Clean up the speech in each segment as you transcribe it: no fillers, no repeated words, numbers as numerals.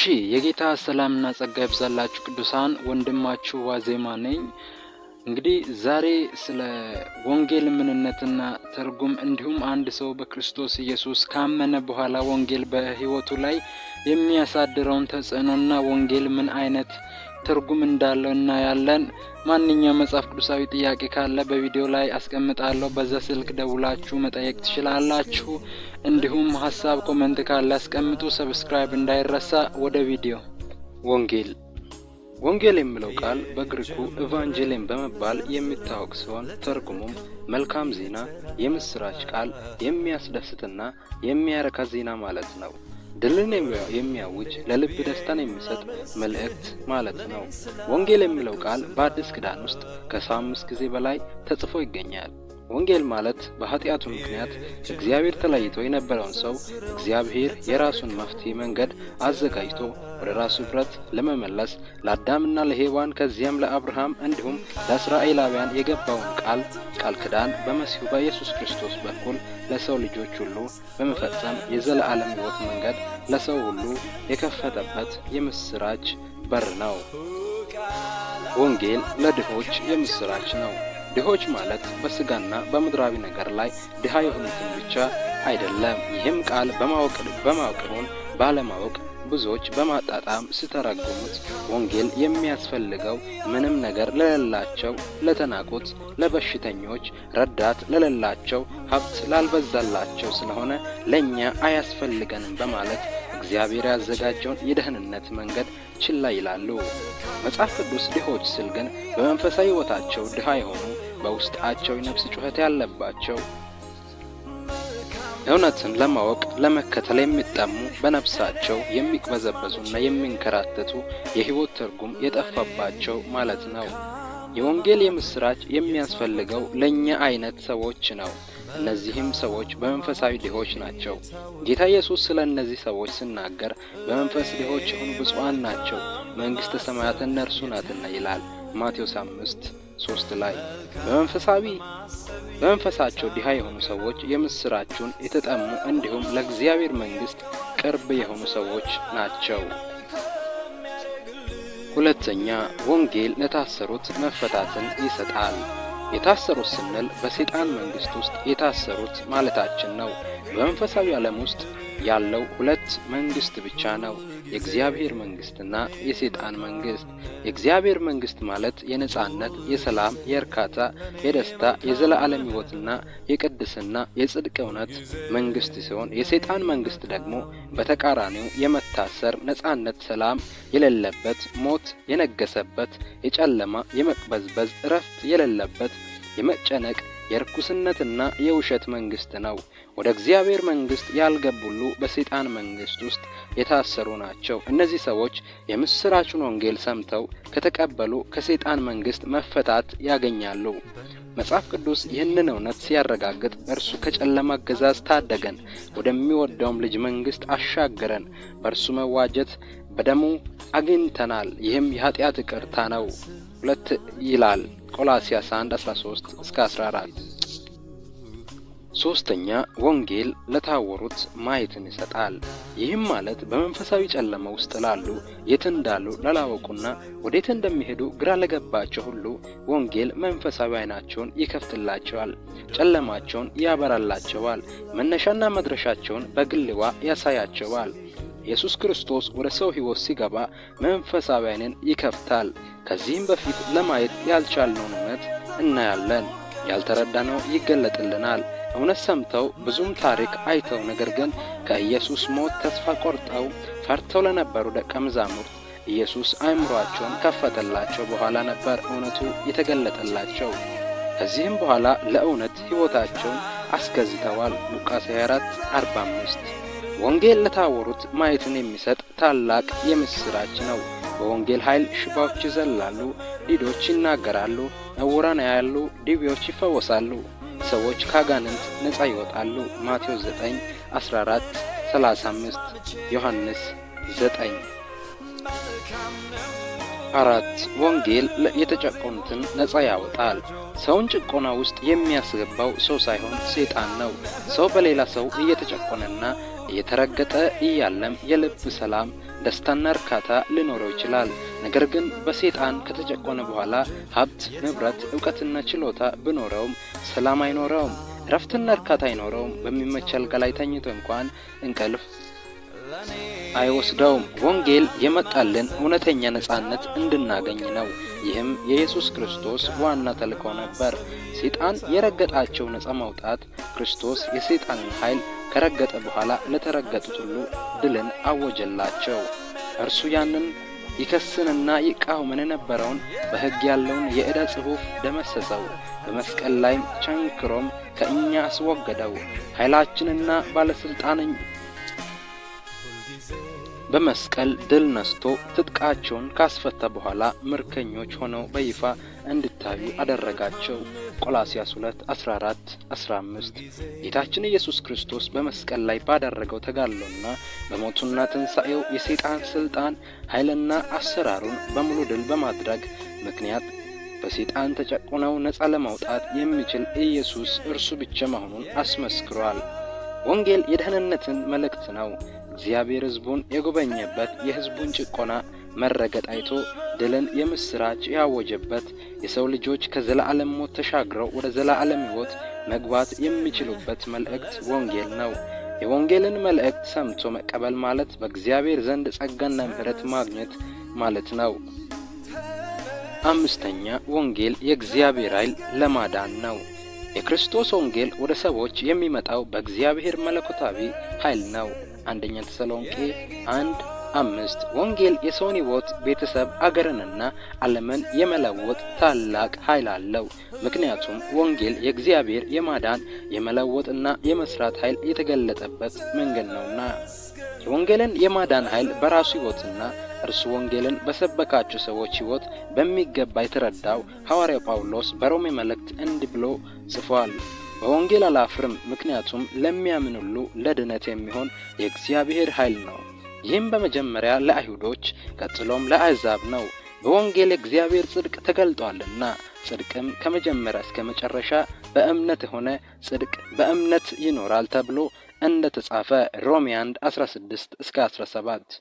የጌታ ሰላምና ጸጋ ይብዛላችሁ ቅዱሳን፣ ወንድማችሁ ዋዜማ ነኝ። እንግዲህ ዛሬ ስለ ወንጌል ምንነትና ትርጉም እንዲሁም አንድ ሰው በክርስቶስ ኢየሱስ ካመነ በኋላ ወንጌል በህይወቱ ላይ የሚያሳድረውን ተጽዕኖና ወንጌል ምን አይነት ትርጉም እንዳለው እናያለን። ማንኛውም መጽሐፍ ቅዱሳዊ ጥያቄ ካለ በቪዲዮ ላይ አስቀምጣለሁ። በዛ ስልክ ደውላችሁ መጠየቅ ትችላላችሁ። እንዲሁም ሐሳብ ኮሜንት ካለ አስቀምጡ። ሰብስክራይብ እንዳይረሳ። ወደ ቪዲዮ። ወንጌል የሚለው ቃል በግሪኩ ኢቫንጀሊን በመባል የሚታወቅ ሲሆን ትርጉሙም መልካም ዜና፣ የምስራች ቃል፣ የሚያስደስትና የሚያረካ ዜና ማለት ነው። ድልን የሚያውጅ ለልብ ደስታን የሚሰጥ መልእክት ማለት ነው። ወንጌል የሚለው ቃል በአዲስ ኪዳን ውስጥ ከ5 ጊዜ በላይ ተጽፎ ይገኛል። ወንጌል ማለት በኃጢአቱ ምክንያት እግዚአብሔር ተለይቶ የነበረውን ሰው እግዚአብሔር የራሱን መፍትሄ መንገድ አዘጋጅቶ ወደ ራሱ ፍጥረት ለመመለስ ለአዳምና ለሔዋን ከዚያም ለአብርሃም እንዲሁም ለእስራኤላውያን የገባውን ቃል ኪዳን በመሲሁ በኢየሱስ ክርስቶስ በኩል ለሰው ልጆች ሁሉ በመፈጸም የዘላለም ሕይወት መንገድ ለሰው ሁሉ የከፈተበት የምስራች በር ነው። ወንጌል ለድሆች የምስራች ነው። ድሆች ማለት በስጋና በምድራዊ ነገር ላይ ድሃ የሆኑትን ብቻ አይደለም። ይህም ቃል በማወቅን ባለማወቅ ብዙዎች በማጣጣም ሲተረጉሙት ወንጌል የሚያስፈልገው ምንም ነገር ለሌላቸው፣ ለተናቁት፣ ለበሽተኞች፣ ረዳት ለሌላቸው፣ ሀብት ላልበዛላቸው ስለሆነ ለኛ አያስፈልገንም በማለት እግዚአብሔር ያዘጋጀውን የደህንነት መንገድ ችላ ይላሉ። መጽሐፍ ቅዱስ ድሆች ሲል ግን በመንፈሳዊ ሕይወታቸው ድሃ የሆኑ በውስጣቸው የነፍስ ጩኸት ያለባቸው እውነትን ለማወቅ ለመከተል የሚጠሙ በነፍሳቸው የሚቅበዘበዙና የሚንከራተቱ የሕይወት ትርጉም የጠፋባቸው ማለት ነው። የወንጌል የምስራች የሚያስፈልገው ለኛ አይነት ሰዎች ነው። እነዚህም ሰዎች በመንፈሳዊ ድሆች ናቸው። ጌታ ኢየሱስ ስለ እነዚህ ሰዎች ሲናገር በመንፈስ ድሆች የሆኑ ብፁዓን ናቸው፣ መንግሥተ ሰማያት እነርሱ ናትና ይላል። ማቴዎስ 5:3 ላይ በመንፈሳቸው ድሃ የሆኑ ሰዎች የምስራቹን የተጠሙ እንዲሁም ለእግዚአብሔር መንግሥት ቅርብ የሆኑ ሰዎች ናቸው። ሁለተኛ፣ ወንጌል ለታሰሩት መፈታትን ይሰጣል። የታሰሩት ስንል በሰይጣን መንግስት ውስጥ የታሰሩት ማለታችን ነው። በመንፈሳዊ ዓለም ውስጥ ያለው ሁለት መንግስት ብቻ ነው፣ የእግዚአብሔር መንግስትና የሰይጣን መንግስት። የእግዚአብሔር መንግስት ማለት የነጻነት፣ የሰላም፣ የእርካታ፣ የደስታ፣ የዘላለም ሕይወትና የቅድስና፣ የጽድቅ እውነት መንግስት ሲሆን የሰይጣን መንግስት ደግሞ በተቃራኒው የመታሰር፣ ነጻነት፣ ሰላም የሌለበት፣ ሞት የነገሰበት፣ የጨለማ፣ የመቅበዝበዝ፣ እረፍት የሌለበት፣ የመጨነቅ፣ የርኩስነትና የውሸት መንግስት ነው። ወደ እግዚአብሔር መንግስት ያልገቡሉ በሰይጣን መንግስት ውስጥ የታሰሩ ናቸው። እነዚህ ሰዎች የምስራቹን ወንጌል ሰምተው ከተቀበሉ ከሰይጣን መንግስት መፈታት ያገኛሉ። መጽሐፍ ቅዱስ ይህንን እውነት ሲያረጋግጥ እርሱ ከጨለማ አገዛዝ ታደገን፣ ወደሚወደውም ልጅ መንግስት አሻገረን። በእርሱ መዋጀት በደሙ አግኝተናል፣ ይህም የኃጢአት ይቅርታ ነው 2 ይላል ቆላስይስ 1:13-14። ሶስተኛ፣ ወንጌል ለታወሩት ማየትን ይሰጣል። ይህም ማለት በመንፈሳዊ ጨለማ ውስጥ ላሉ፣ የት እንዳሉ ላላወቁና ወዴት እንደሚሄዱ ግራ ለገባቸው ሁሉ ወንጌል መንፈሳዊ ዓይናቸውን ይከፍትላቸዋል፣ ጨለማቸውን ያበራላቸዋል፣ መነሻና መድረሻቸውን በግልዋ ያሳያቸዋል። ኢየሱስ ክርስቶስ ወደ ሰው ሕይወት ሲገባ መንፈሳዊ ዓይንን ይከፍታል። ከዚህም በፊት ለማየት ያልቻልነውን እውነት እናያለን፣ ያልተረዳነው ይገለጥልናል። እውነት ሰምተው ብዙም ታሪክ አይተው ነገር ግን ከኢየሱስ ሞት ተስፋ ቆርጠው ፈርተው ለነበሩ ደቀ መዛሙርት ኢየሱስ አእምሮአቸውን ከፈተላቸው በኋላ ነበር እውነቱ የተገለጠላቸው። ከዚህም በኋላ ለእውነት ሕይወታቸውን አስገዝተዋል። ሉቃስ 24:45። ወንጌል ለታወሩት ማየትን የሚሰጥ ታላቅ የምስራች ነው። በወንጌል ኃይል ሽባዎች ይዘላሉ፣ ዲዶች ይናገራሉ፣ ዕውራን ያያሉ፣ ድውዮች ይፈወሳሉ፣ ሰዎች ከአጋንንት ነጻ ይወጣሉ። ማቴዎስ 9:14-35፣ ዮሐንስ 9። 4. ወንጌል የተጨቆኑትን ነጻ ያወጣል። ሰውን ጭቆና ውስጥ የሚያስገባው ሰው ሳይሆን ሰይጣን ነው። ሰው በሌላ ሰው እየተጨቆነና እየተረገጠ እያለም የልብ ሰላም፣ ደስታና እርካታ ሊኖረው ይችላል። ነገር ግን በሰይጣን ከተጨቆነ በኋላ ሀብት፣ ንብረት፣ ዕውቀትና ችሎታ ቢኖረውም ሰላም አይኖረውም፣ እረፍትና እርካታ አይኖረውም። በሚመች አልጋ ላይ ተኝቶ እንኳን እንቅልፍ አይወስደውም። ወንጌል የመጣልን እውነተኛ ነጻነት እንድናገኝ ነው። ይህም የኢየሱስ ክርስቶስ ዋና ተልእኮ ነበር። ሰይጣን የረገጣቸው ነጻ ማውጣት። ክርስቶስ የሰይጣንን ኃይል ከረገጠ በኋላ ለተረገጡት ሁሉ ድልን አወጀላቸው። እርሱ ያንን ይከስንና ይቃወምን የነበረውን በሕግ ያለውን የዕዳ ጽሑፍ ደመሰሰው። በመስቀል ላይም ቸንክሮም ከእኛ አስወገደው። ኃይላችንና ባለስልጣንን በመስቀል ድል ነስቶ ትጥቃቸውን ካስፈታ በኋላ ምርኮኞች ሆነው በይፋ እንዲታዩ አደረጋቸው። ቆላስይስ 2:14-15 ጌታችን ኢየሱስ ክርስቶስ በመስቀል ላይ ባደረገው ተጋድሎና በሞቱና ትንሣኤው የሰይጣን ስልጣን ኃይልና አሰራሩን በሙሉ ድል በማድረግ ምክንያት በሰይጣን ተጨቁነው ነጻ ለማውጣት የሚችል ኢየሱስ እርሱ ብቻ መሆኑን አስመስክሯል። ወንጌል የደህንነትን መልእክት ነው። እግዚአብሔር ሕዝቡን የጎበኘበት፣ የሕዝቡን ጭቆና መረገጥ አይቶ ድልን የምስራች ያወጀበት፣ የሰው ልጆች ከዘላለም ሞት ተሻግረው ወደ ዘላለም ሕይወት መግባት የሚችሉበት መልእክት ወንጌል ነው። የወንጌልን መልእክት ሰምቶ መቀበል ማለት በእግዚአብሔር ዘንድ ጸጋና ምሕረት ማግኘት ማለት ነው። አምስተኛ፣ ወንጌል የእግዚአብሔር ኃይል ለማዳን ነው። የክርስቶስ ወንጌል ወደ ሰዎች የሚመጣው በእግዚአብሔር መለኮታዊ ኃይል ነው። አንደኛ ተሰሎንቄ 1:5 ወንጌል የሰውን ሕይወት፣ ቤተሰብ፣ አገርንና ዓለምን የመለወጥ ታላቅ ኃይል አለው። ምክንያቱም ወንጌል የእግዚአብሔር የማዳን የመለወጥና የመስራት ኃይል የተገለጠበት መንገድ ነውና። የወንጌልን የማዳን ኃይል በራሱ ሕይወትና እርሱ ወንጌልን በሰበካቸው ሰዎች ሕይወት በሚገባ የተረዳው ሐዋርያው ጳውሎስ በሮሜ መልእክት እንዲህ ብሎ ጽፏል። በወንጌል አላፍርም፣ ምክንያቱም ለሚያምን ሁሉ ለድነት የሚሆን የእግዚአብሔር ኃይል ነው። ይህም በመጀመሪያ ለአይሁዶች ቀጥሎም ለአሕዛብ ነው። በወንጌል የእግዚአብሔር ጽድቅ ተገልጧልና፣ ጽድቅም ከመጀመሪያ እስከ መጨረሻ በእምነት የሆነ ጽድቅ በእምነት ይኖራል ተብሎ እንደተጻፈ ሮሜ 1:16-17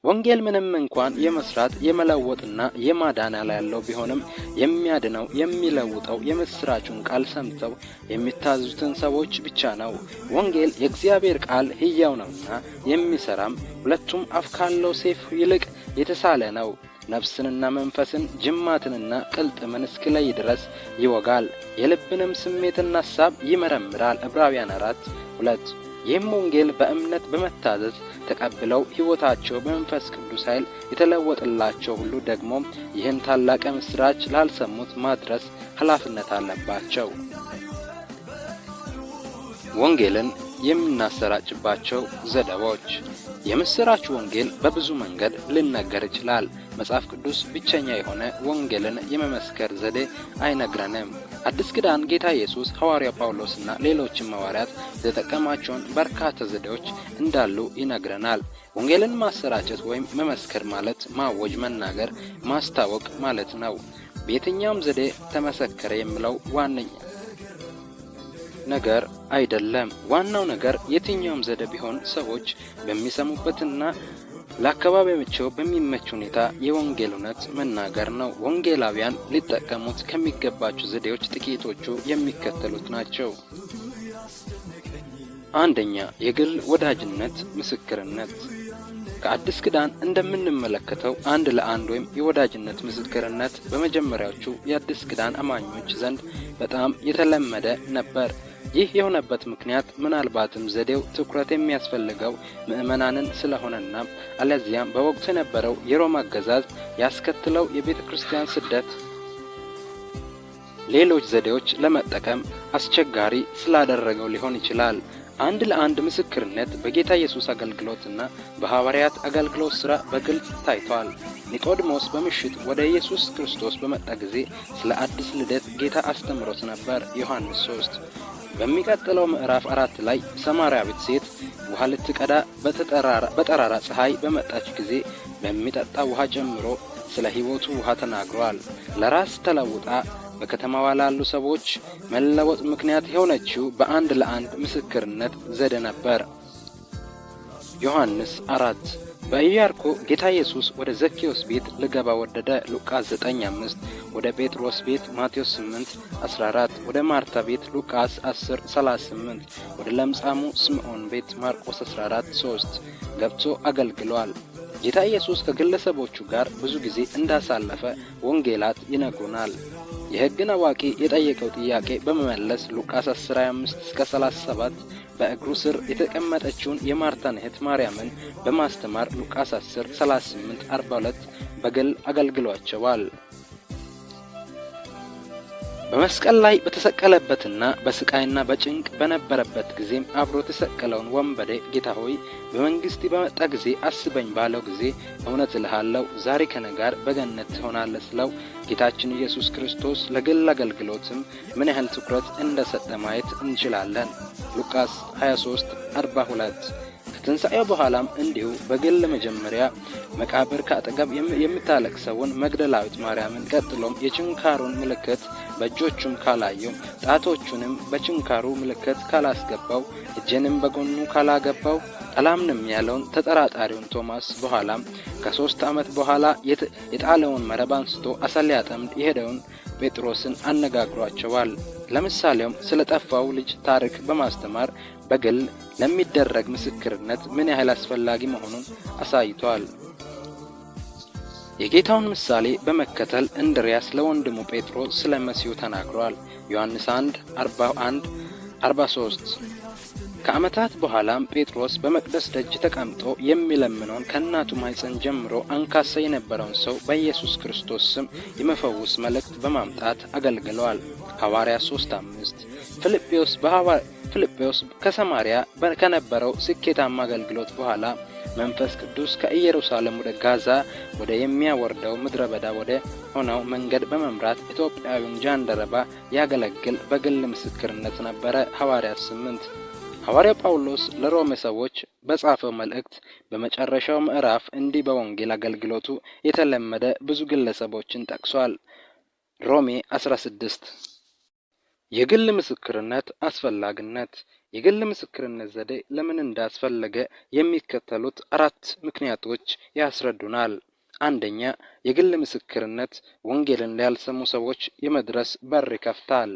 ወንጌል ምንም እንኳን የመስራት የመለወጥና የማዳን ኃይል ያለው ቢሆንም የሚያድነው የሚለውጠው የምስራቹን ቃል ሰምተው የሚታዙትን ሰዎች ብቻ ነው። ወንጌል የእግዚአብሔር ቃል ሕያው ነውና የሚሰራም ሁለቱም አፍ ካለው ሰይፍ ይልቅ የተሳለ ነው። ነፍስንና መንፈስን ጅማትንና ቅልጥምን እስኪለይ ድረስ ይወጋል፣ የልብንም ስሜትና ሐሳብ ይመረምራል። ዕብራውያን 4:2 ይህም ወንጌል በእምነት በመታዘዝ ተቀብለው ሕይወታቸው በመንፈስ ቅዱስ ኃይል የተለወጠላቸው ሁሉ ደግሞ ይህን ታላቅ ምስራች ላልሰሙት ማድረስ ኃላፊነት አለባቸው። ወንጌልን የምናሰራጭባቸው ዘዴዎች። የምስራች ወንጌል በብዙ መንገድ ሊነገር ይችላል። መጽሐፍ ቅዱስ ብቸኛ የሆነ ወንጌልን የመመስከር ዘዴ አይነግረንም። አዲስ ኪዳን ጌታ ኢየሱስ፣ ሐዋርያው ጳውሎስና ሌሎችም ሐዋርያት የተጠቀማቸውን በርካታ ዘዴዎች እንዳሉ ይነግረናል። ወንጌልን ማሰራጨት ወይም መመስከር ማለት ማወጅ፣ መናገር፣ ማስታወቅ ማለት ነው። በየትኛውም ዘዴ ተመሰከረ የሚለው ዋነኛ ነገር አይደለም። ዋናው ነገር የትኛውም ዘዴ ቢሆን ሰዎች በሚሰሙበትና ለአካባቢያቸው በሚመች ሁኔታ የወንጌል እውነት መናገር ነው። ወንጌላውያን ሊጠቀሙት ከሚገባቸው ዘዴዎች ጥቂቶቹ የሚከተሉት ናቸው። አንደኛ፣ የግል ወዳጅነት ምስክርነት። ከአዲስ ኪዳን እንደምንመለከተው አንድ ለአንድ ወይም የወዳጅነት ምስክርነት በመጀመሪያዎቹ የአዲስ ኪዳን አማኞች ዘንድ በጣም የተለመደ ነበር። ይህ የሆነበት ምክንያት ምናልባትም ዘዴው ትኩረት የሚያስፈልገው ምዕመናንን ስለሆነና አለዚያም በወቅቱ የነበረው የሮማ አገዛዝ ያስከትለው የቤተ ክርስቲያን ስደት ሌሎች ዘዴዎች ለመጠቀም አስቸጋሪ ስላደረገው ሊሆን ይችላል። አንድ ለአንድ ምስክርነት በጌታ ኢየሱስ አገልግሎትና በሐዋርያት አገልግሎት ሥራ በግልጽ ታይቷል። ኒቆዲሞስ በምሽት ወደ ኢየሱስ ክርስቶስ በመጣ ጊዜ ስለ አዲስ ልደት ጌታ አስተምሮት ነበር። ዮሐንስ 3። በሚቀጥለው ምዕራፍ 4 ላይ ሰማርያዊት ሴት ውሃ ልትቀዳ በጠራራ ፀሐይ በመጣች ጊዜ በሚጠጣ ውሃ ጨምሮ ስለ ሕይወቱ ውሃ ተናግሯል። ለራስ ተለውጣ በከተማዋ ላሉ ሰዎች መለወጥ ምክንያት የሆነችው በአንድ ለአንድ ምስክርነት ዘዴ ነበር። ዮሐንስ 4 በኢያሪኮ ጌታ ኢየሱስ ወደ ዘኬዎስ ቤት ሊገባ ወደደ። ሉቃስ 9:5 ወደ ጴጥሮስ ቤት ማቴዎስ 8:14 ወደ ማርታ ቤት ሉቃስ 10:38 ወደ ለምጻሙ ስምዖን ቤት ማርቆስ 14:3 ገብቶ አገልግሏል። ጌታ ኢየሱስ ከግለሰቦቹ ጋር ብዙ ጊዜ እንዳሳለፈ ወንጌላት ይነግሩናል። የሕግን አዋቂ የጠየቀው ጥያቄ በመመለስ ሉቃስ 10:25-37 በእግሩ ስር የተቀመጠችውን የማርታን እህት ማርያምን በማስተማር ሉቃስ 10:38-42 በግል አገልግሏቸዋል። በመስቀል ላይ በተሰቀለበትና በስቃይና በጭንቅ በነበረበት ጊዜም አብሮ የተሰቀለውን ወንበዴ ጌታ ሆይ በመንግስት በመጣ ጊዜ አስበኝ ባለው ጊዜ እውነት እልሃለሁ ዛሬ ከኔ ጋር በገነት ትሆናለህ ስለው ጌታችን ኢየሱስ ክርስቶስ ለግል አገልግሎትም ምን ያህል ትኩረት እንደሰጠ ማየት እንችላለን። ሉቃስ 23:42 ከትንሣኤው በኋላም እንዲሁ በግል መጀመሪያ መቃብር ከአጠገብ የምታለቅሰውን መግደላዊት ማርያምን፣ ቀጥሎም የችንካሩን ምልክት በእጆቹም ካላየው ጣቶቹንም በችንካሩ ምልክት ካላስገባው እጄንም በጎኑ ካላገባው አላምንም ያለውን ተጠራጣሪውን ቶማስ፣ በኋላም ከ3 ዓመት በኋላ የጣለውን መረብ አንስቶ አሳ ሊያጠምድ የሄደውን ጴጥሮስን አነጋግሯቸዋል። ለምሳሌውም ስለ ጠፋው ልጅ ታሪክ በማስተማር በግል ለሚደረግ ምስክርነት ምን ያህል አስፈላጊ መሆኑን አሳይቷል። የጌታውን ምሳሌ በመከተል እንድርያስ ለወንድሙ ጴጥሮስ ስለ መሲሁ ተናግሯል። ዮሐንስ 1:41-43 ከዓመታት በኋላም ጴጥሮስ በመቅደስ ደጅ ተቀምጦ የሚለምነውን ከእናቱ ማኅፀን ጀምሮ አንካሳ የነበረውን ሰው በኢየሱስ ክርስቶስ ስም የመፈወስ መልእክት በማምጣት አገልግሏል። ሐዋርያት 3:5 ፊልጵዎስ ከሰማርያ ከነበረው ስኬታማ አገልግሎት በኋላ መንፈስ ቅዱስ ከኢየሩሳሌም ወደ ጋዛ ወደ የሚያወርደው ምድረ በዳ ወደ ሆነው መንገድ በመምራት ኢትዮጵያዊውን ጃንደረባ ያገለግል በግል ምስክርነት ነበረ። ሐዋርያት 8 ሐዋርያው ጳውሎስ ለሮሜ ሰዎች በጻፈው መልእክት በመጨረሻው ምዕራፍ እንዲህ በወንጌል አገልግሎቱ የተለመደ ብዙ ግለሰቦችን ጠቅሷል። ሮሜ 16 የግል ምስክርነት አስፈላጊነት። የግል ምስክርነት ዘዴ ለምን እንዳስፈለገ የሚከተሉት 4 ምክንያቶች ያስረዱናል። አንደኛ፣ የግል ምስክርነት ወንጌልን ላልሰሙ ሰዎች የመድረስ በር ይከፍታል።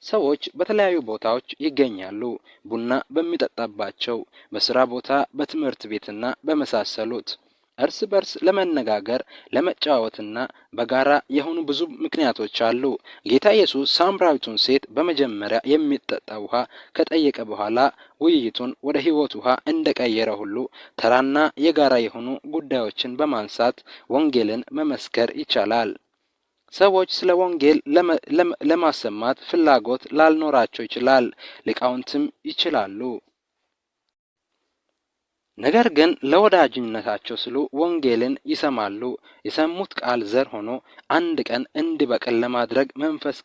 ሰዎች በተለያዩ ቦታዎች ይገኛሉ። ቡና በሚጠጣባቸው፣ በስራ ቦታ፣ በትምህርት ቤትና በመሳሰሉት። እርስ በርስ ለመነጋገር፣ ለመጫወትና በጋራ የሆኑ ብዙ ምክንያቶች አሉ። ጌታ ኢየሱስ ሳምራዊቱን ሴት በመጀመሪያ የሚጠጣ ውሃ ከጠየቀ በኋላ ውይይቱን ወደ ሕይወት ውሃ እንደቀየረ ሁሉ ተራና የጋራ የሆኑ ጉዳዮችን በማንሳት ወንጌልን መመስከር ይቻላል። ሰዎች ስለ ወንጌል ለማሰማት ፍላጎት ላልኖራቸው ይችላል፣ ሊቃውንትም ይችላሉ። ነገር ግን ለወዳጅነታቸው ሲሉ ወንጌልን ይሰማሉ። የሰሙት ቃል ዘር ሆኖ አንድ ቀን እንዲበቅል ለማድረግ መንፈስ